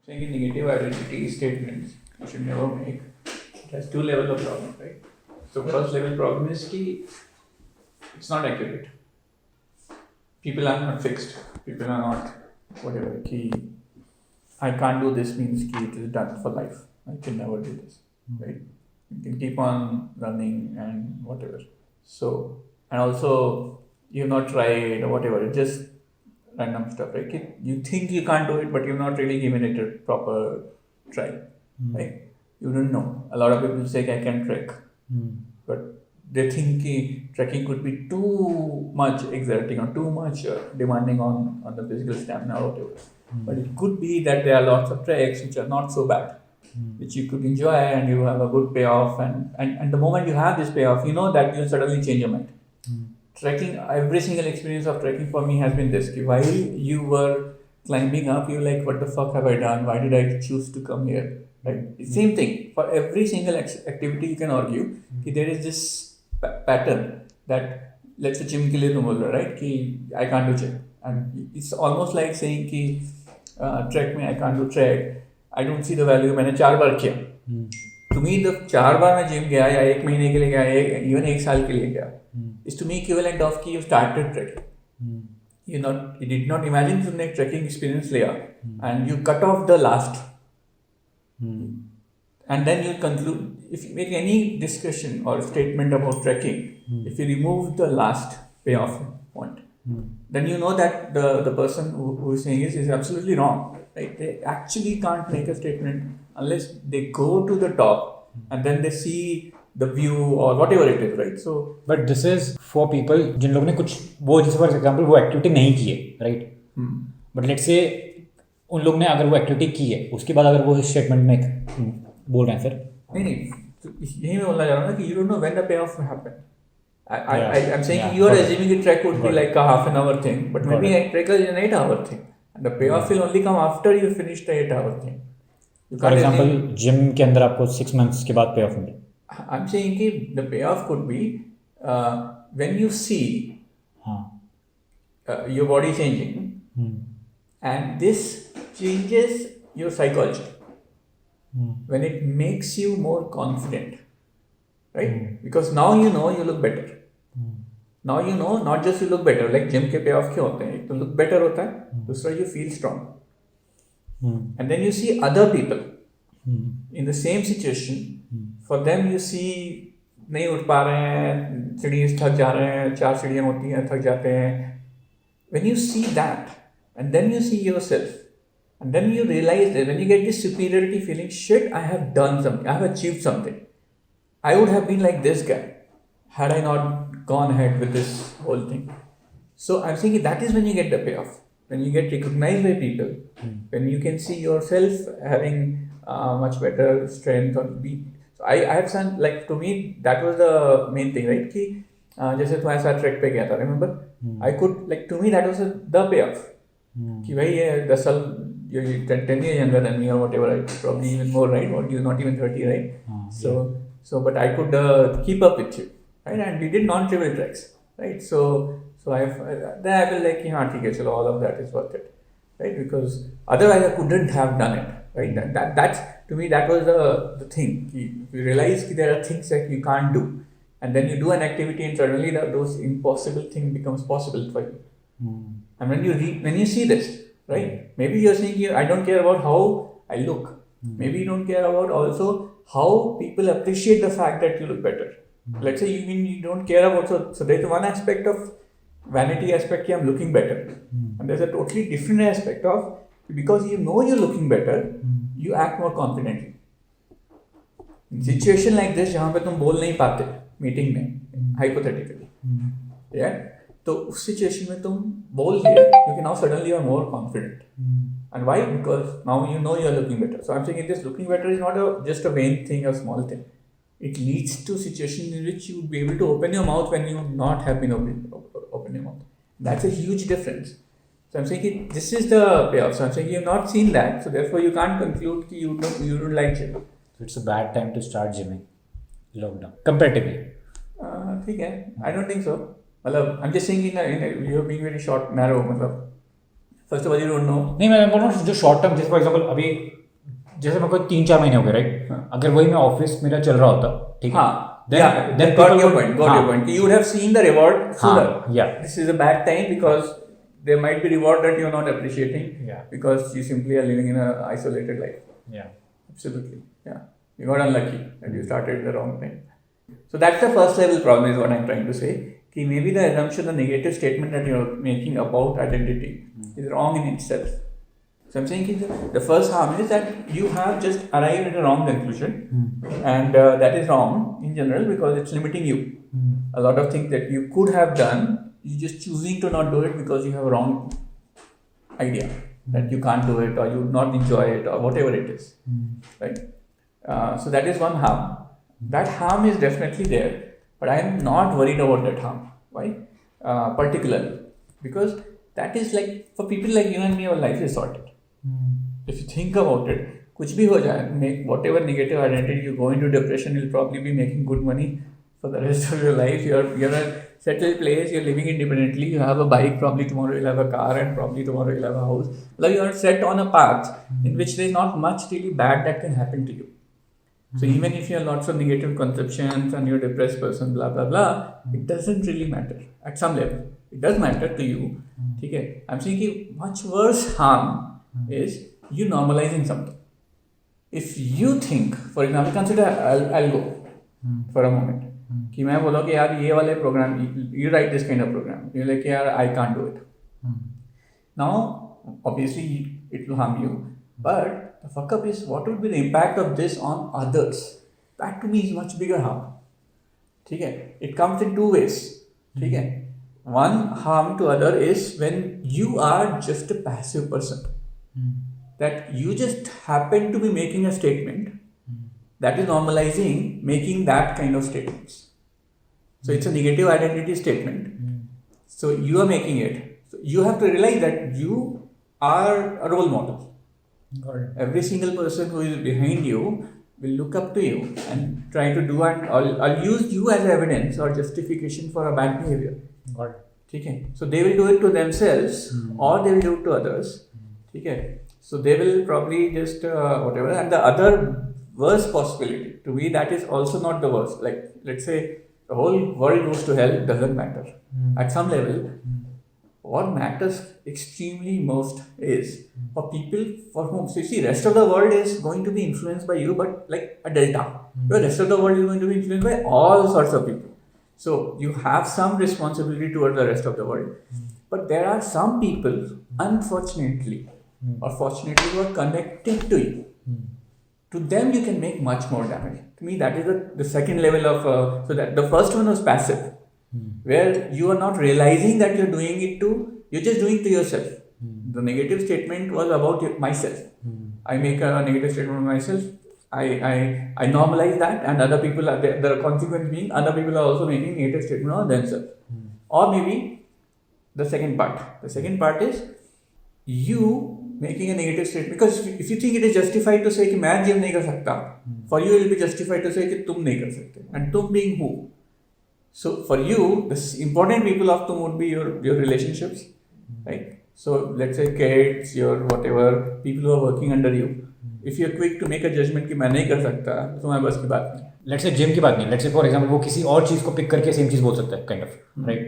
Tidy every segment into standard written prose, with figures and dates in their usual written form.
saying negative identity statements you should never make. It has two levels of problem, right? So first level problem is कि it's not accurate. People are not fixed. People are not whatever. कि I can't do this means कि it is done for life. I can never do this, right? You can keep on running and whatever. So and also you've not tried or whatever. It's just random stuff, right? You think you can't do it, but you've not really given it a proper try, right? You don't know. A lot of people say I can trek, but they think trekking could be too much exerting or too much demanding on the physical stamina or whatever. But it could be that there are lots of treks which are not so bad, which you could enjoy and you have a good payoff. And the moment you have this payoff, you know that you'll suddenly change your mind. Trekking, every single experience of trekking for me has been this. While you were climbing up, you're like, what the fuck have I done? Why did I choose to come here? Right? Same thing. For every single activity, you can argue there is this pattern that, let's say, gym ke liye tum bol raha, right? Ki I can't do gym. And it's almost like saying ki trek mein I can't do trek. I don't see the value. मैंने 4 बार किया. To me, the 4 बार मैं gym गया या 1 महीने के लिए गया, even 1 साल के लिए गया, is to me equivalent of कि you started trekking. You did not imagine तुमने एक trekking experience लिया and you cut off the last. And then you conclude, if you make any discussion or statement about trekking, if you remove the last payoff point, then you know that the person who is saying is absolutely wrong. Right? They actually can't make a statement unless they go to the top and then they see the view or whatever it is, right? So, but this is for people जिन लोगों ने कुछ वो जैसे for example वो activity नहीं की है, right? But let's say उन लोग ने अगर वो एक्टिविटी की है उसके बाद अगर वो इस स्टेटमेंट में बोल रहे हैं फिर नहीं तो यही मैं बोलना चाह रहा हूँ ना कि you don't know when the payoff will happen. I'm saying you are assuming a trek would be like a half an hour thing, but maybe a trek is an 8 hour thing. And the payoff will only come after you finish the 8 hour thing. For example, gym के अंदर आपको 6 months के बाद payoff मिले. I'm saying कि the payoff could be when you see your body changing, and this changes your psychology. When it makes you more confident, right? Because now you know you look better. Now you know not just you look better, like gym के payoff क्या होते हैं? एक तो look better होता है, दूसरा you feel strong. And then you see other people in the same situation. For them you see नहीं उठ पा रहे हैं, सीढ़ी थक जा रहे हैं, 4 सीढ़ियाँ होती हैं, थक जाते हैं. When you see that, and then you see yourself, and then you realize that when you get this superiority feeling, shit, I have done something, I have achieved something. I would have been like this guy had I not gone ahead with this whole thing. So I'm saying that is when you get the payoff. When you get recognized by people, when you can see yourself having much better strength or be. So I have seen, like, to me that was the main thing, right? कि जैसे तुम्हारे साथ track पे गया था, remember? I could, like, to me that was the payoff. कि भाई ये 10 साल, you're 10 years younger than me or whatever, probably even more, right? Or you're not even 30, right? So but I could keep up with you, right? And we did non-trivial treks, right? So then I feel like, हाँ ठीक है, चलो, all of that is worth it, right? Because otherwise I couldn't have done it, right? That's to me that was the thing. If you realize that there are things that you can't do, and then you do an activity and suddenly those impossible thing becomes possible for you. And when you see this, right? Maybe you're saying I don't care about how I look. Maybe you don't care about also how people appreciate the fact that you look better. Let's say you don't care about, so there's one aspect of vanity aspect, I'm looking better, and there's a totally different aspect of, because you know you're looking better, you act more confidently. In situation like this जहाँ पे तुम बोल नहीं पाते meeting में hypothetically, yeah, तो उस situation में तुम बोल दिए क्योंकि now suddenly you are more confident. And why? Because now you know you are looking better. So I'm saying this looking better is not just a vain thing or small thing. It leads to situations in which you would be able to open your mouth when you would not have been open your mouth. That's a huge difference. So I'm saying this is the payoff. So I'm saying you have not seen that, so therefore you can't conclude that you don't like gym. So it's a bad time to start gymming. Lockdown. Comparatively. ठीक है. I don't think so. मतलब I'm just saying you're being very short, narrow. मतलब first of all you don't know. नहीं, मैं बोल रहा हूँ जो शॉर्ट टर्म, जैसे फॉर एग्जाम्पल अभी जैसे मेरे को 3-4 महीने हो गए, राइट? अगर वही मैं ऑफिस मेरा चल रहा होता, ठीक है, then got your point. You would have seen the reward sooner. Yeah. This is a bad time because there might be reward that you're not appreciating. Yeah. Because you simply are living in an isolated life. Yeah. Absolutely. Yeah. You got unlucky that you started at the wrong time. So that's the first level problem is what I'm trying to say. Ki maybe the assumption, the negative statement that you're making about identity is wrong in itself. So I'm saying the first harm is that you have just arrived at a wrong conclusion, and that is wrong in general because it's limiting you. A lot of things that you could have done, you're just choosing to not do it because you have a wrong idea that you can't do it or you would not enjoy it or whatever it is, right? So that is one harm. That harm is definitely there, but I am not worried about that harm. Why? Particularly because that is like for people like you and me, our life is sorted. If you think about it, कुछ भी हो जाए, make whatever negative identity you go into depression, you'll probably be making good money for the rest of your life. You're a settled place, you're living independently, you have a bike, probably tomorrow you'll have a car, and probably tomorrow you'll have a house. Like you are set on a path in which there's not much really bad that can happen to you. So even if you have lots of negative conceptions and you're a depressed person, blah blah blah, it doesn't really matter at some level. It does matter to you. Okay? I'm saying much worse harm is you normalizing something. If you think, for example, consider I'll go for a moment. कि मैं बोला कि यार ये वाले program, you write this kind of program. You're like यार I can't do it. Now, obviously it will harm you. But the fuck up is what would be the impact of this on others? That to me is much bigger harm. ठीक है? It comes in two ways. ठीक है? One harm to other is when you are just a passive person. That you just happen to be making a statement that is normalizing making that kind of statements. So it's a negative identity statement. So you are making it. So you have to realize that you are a role model. Got it. Every single person who is behind you will look up to you and try to do, and I'll use you as evidence or justification for a bad behavior. Got it. Okay? So they will do it to themselves or they will do it to others. Okay? So they will probably just whatever. And the other worst possibility, to me, that is also not the worst. Like, let's say the whole world goes to hell, doesn't matter. At some level, what matters extremely most is for people for whom, so you see, rest of the world is going to be influenced by you, but like a delta. The rest of the world is going to be influenced by all sorts of people. So you have some responsibility towards the rest of the world. But there are some people, unfortunately, or fortunately, who are connected to you. To them, you can make much more damage. To me, that is the second level of. So that the first one was passive, where you are not realizing that you're doing it to. You're just doing it to yourself. The negative statement was about myself. I make a negative statement of myself. I normalize that, and other people are there. The consequence being other people are also making negative statement of themselves. Or maybe the second part. The second part is you making a negative statement, because if you think it is justified to say कि मैं gym नहीं कर सकता, for you it will be justified to say कि तुम नहीं कर सकते, and तुम being who? So for you, the important people of तुम would be your relationships, right? So let's say kids, your whatever people who are working under you. If you are quick to make a judgment कि मैं नहीं कर सकता, तो तुम्हारे बस की बात नहीं. Let's say जिम की बात नहीं. Let's say for example वो किसी और चीज को पिक करके सेम चीज बोल सकता है, kind of, right?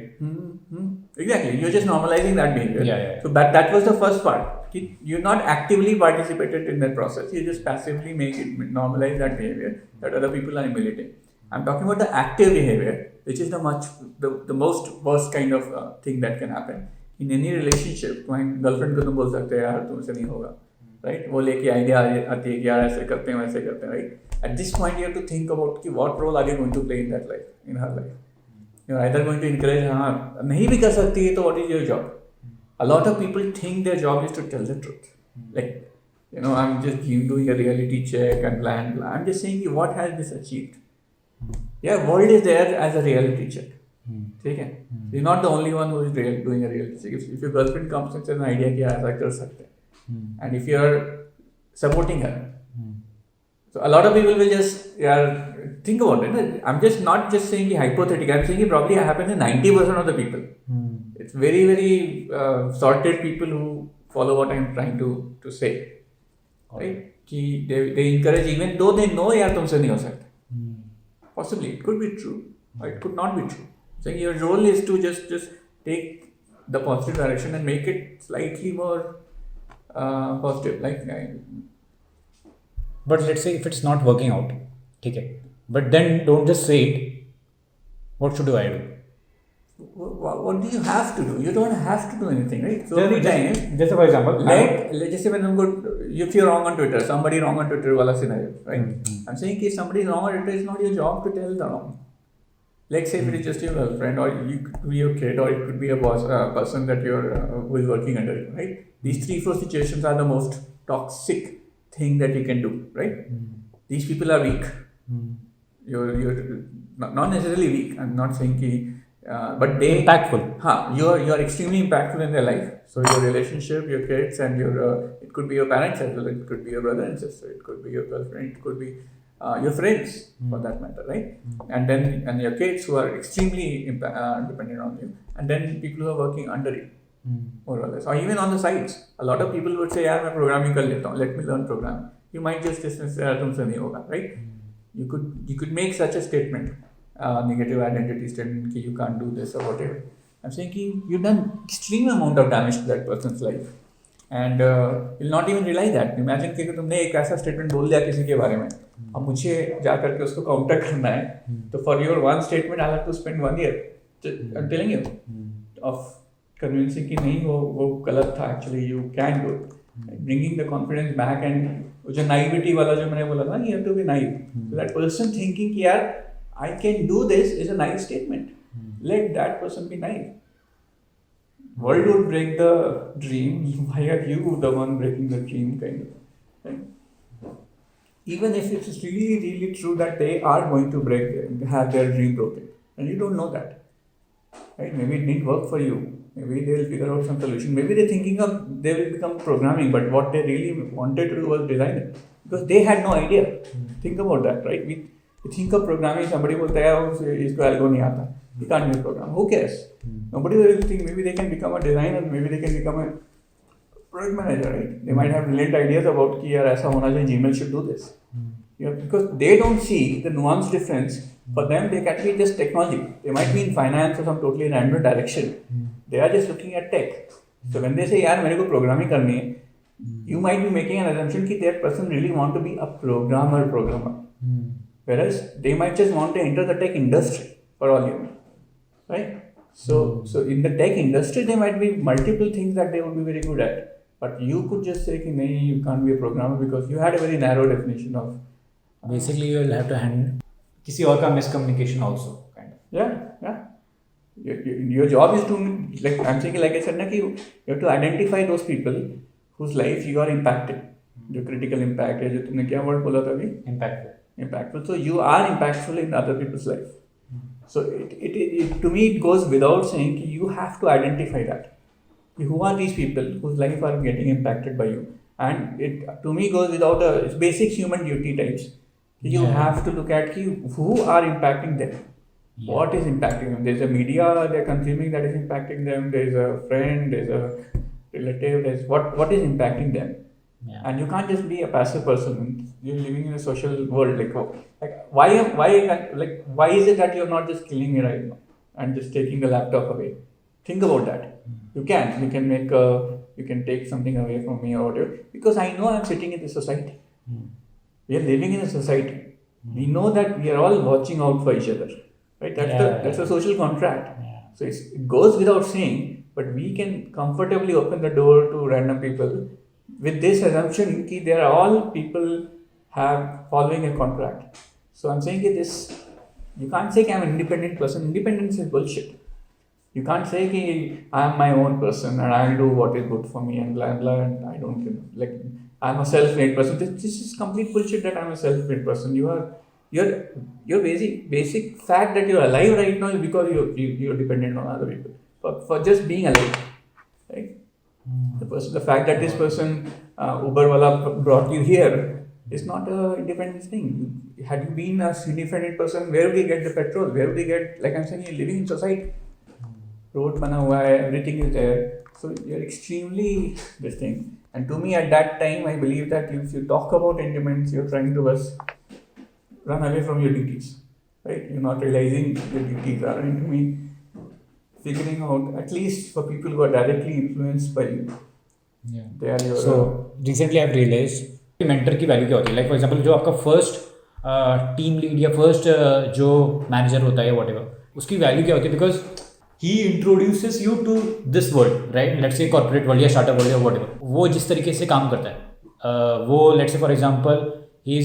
Exactly. You're just normalizing that behavior. Yeah. So that was the first part. You're not actively participated in that process. You just passively normalize that behavior that other people are emulating. I'm talking about the active behavior, which is the most worst kind of thing that can happen in any relationship. तुम्हारी girlfriend को तुम बोल सकते हो यार तुमसे नहीं होगा, right? वो लेके आइडिया आती है कि यार ऐसे करते हैं वैसे करते हैं, right? At this point, you have to think about कि what role are you going to play in that life, in her life. You're either going to encourage, हाँ नहीं भी कर सकती है तो what is your job? A lot of people think their job is to tell the truth. Like, I'm just doing a reality check and blah. I'm just saying, what has this achieved? Yeah, world is there as a reality check. Okay? You're not the only one who is doing a reality check. If your girlfriend comes and says an idea कि ऐसा कर सकते हैं, and if you're supporting her, so a lot of people will just think about it. I'm just not just saying hypothetical. I'm saying it probably happens in 90% of the people. It's very, very sorted people follow what I'm trying to say, right? कि they encourage even though they know यार तुमसे नहीं हो सकता. Possibly it could be true or it could not be true. So your role is to just take the positive direction and make it slightly more positive. Like But let's say if it's not working out, ठीक है. But then don't just say it. What should I do? what do you have to do? You don't have to do anything, right? So every time, just for example, let's just say when if you're wrong on Twitter, somebody wrong on Twitter, wala scenario, right? I'm saying if somebody is wrong on Twitter, it's not your job to tell the wrong. Let's say if it is just your girlfriend, or you could be your kid, or it could be a boss, person that you're who is working under you, right? These 3-4 situations are the most toxic thing that you can do, right? These people are weak. You're not necessarily weak. I'm not saying ki, but they impactful. You're extremely impactful in their life. So your relationship, your kids, and your it could be your parents as well. It could be your brother and sister. It could be your girlfriend. It could be your friends, for that matter, right? And your kids who are extremely dependent on you, and then people who are working under you, more or less, or even on the sides. A lot of people would say, "यार मैं programming कर लेता हूँ. Let me learn programming." You might just dismiss तुमसे नहीं होगा, right? You could make such a statement, negative identity statement कि you can't do this or whatever. I'm saying कि you've done extreme amount of damage to that person's life, and you'll not even realize that. Imagine कि तुमने एक ऐसा statement बोल दिया किसी के बारे में, अब मुझे जा करके उसको काउंटर करना है, तो for your one statement I'll have to spend 1 year. I'm telling you, of convincing कि नहीं वो गलत था. Actually you can do it. Bringing the confidence back, and जो naivety वाला जो मैंने बोला था, you have to be naive. So that person thinking कि यार I can do this is a naive statement. Let that person be naive. World would break the dream. Why are you the one breaking the dream, kind of? Right? Even if it's really, really true that they are going to have their dream broken, and you don't know that, right? Maybe it didn't work for you. Maybe they'll figure out some solution. Maybe they're thinking of they will become programming, but what they really wanted to do was designing, because they had no idea. Think about that, right? We think of programming. Somebody will say, "Oh, इसको algo नहीं आता. You can't be a programmer." Who cares? Nobody will think. Maybe they can become a designer. Maybe they can become a product manager, right? They might have brilliant ideas about कि यार ऐसा होना चाहिए. Gmail should do this. Because they don't see the nuanced difference. For them, they can be just technology. They might be in finance or some totally random direction. They are just looking at tech. So when they say, "यार मेरे को programming करनी है," you might be making an assumption कि that person really want to be a programmer. Whereas they might just want to enter the tech industry, for all you know, right? So in the tech industry, there might be multiple things that they would be very good at. But you could just say कि नहीं, you can't be a programmer because you had a very narrow definition of. Basically, you will have to handle किसी और का miscommunication also, kind of. Yeah. Your job is to, like I'm saying, like I said, na, you have to identify those people whose life you are impacting. जो critical impact है, जो तुमने क्या word बोला था अभी? Impactful. So you are impactful in other people's life. So it to me it goes without saying कि you have to identify that. Who are these people whose life are getting impacted by you? And it to me goes without it's basic human duty types. You have to look at who are impacting them. Yeah. What is impacting them? There's a media they're consuming that is impacting them. There's a friend, there's a relative, there's what is impacting them. Yeah. And you can't just be a passive person. You're living in a social world. Why is it that you're not just killing me right now and just taking the laptop away? Think about that. You can take something away from me or whatever, because I know I'm sitting in the society. We are living in a society. We know that we are all watching out for each other. Right? That's a social contract. Yeah. So it goes without saying, but we can comfortably open the door to random people with this assumption that they are all people following a contract. So I'm saying this, you can't say I'm an independent person. Independence is bullshit. You can't say I am my own person and I'll do what is good for me and blah blah, and I don't I'm a self-made person. This is complete bullshit that I'm a self-made person. Your basic fact that you're alive right now is because you're dependent on other people for just being alive, right? The fact that this person Uber wala brought you here is not a independent thing. Had you been a independent person, where would you get the petrol? Where would you get? Like I'm saying, you're living in society. Road बना हुआ है, everything is there. So you're extremely this thing. And to me at that time, I believe that if you talk about independence, you're trying to just run away from your duties, right? You're not realizing your duties are, and to me, figuring out, at least for people who are directly influenced by you, Yeah. they are your. So recently I've realized mentor की value क्या होती है. Like for example जो आपका first team lead या first जो manager होता है वॉट एवर, उसकी वैल्यू क्या होती है? Because he introduces you to this world, right? Let's say corporate world या स्टार्टअप वर्ल्ड या वॉट एवर, वो जिस तरीके से काम करता है, वो let's say for example he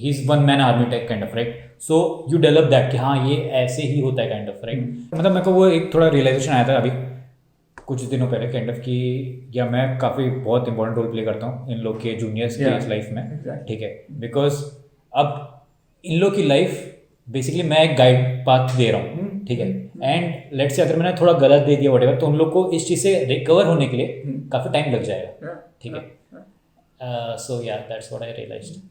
is one man army type kind of, right? So you develop that कि हाँ ये ऐसे ही होता है काइंड ऑफ, राइट? मतलब मेरे को वो एक थोड़ा रियलाइजेशन आया था अभी कुछ दिनों पहले काइंड ऑफ कि या मैं काफ़ी बहुत इंपॉर्टेंट रोल प्ले करता हूँ इन लोग के जूनियर्स की लाइफ में, ठीक है? बिकॉज अब इन लोग की लाइफ बेसिकली मैं एक गाइड पाथ दे रहा हूँ, ठीक है? एंड लेट्स से अगर मैंने थोड़ा गलत दे दिया व्हाटएवर, तो उन लोग को इस चीज़ से रिकवर होने के लिए काफ़ी टाइम लग जाएगा, ठीक है? सो या दैट्स व्हाट आई रियलाइज्ड.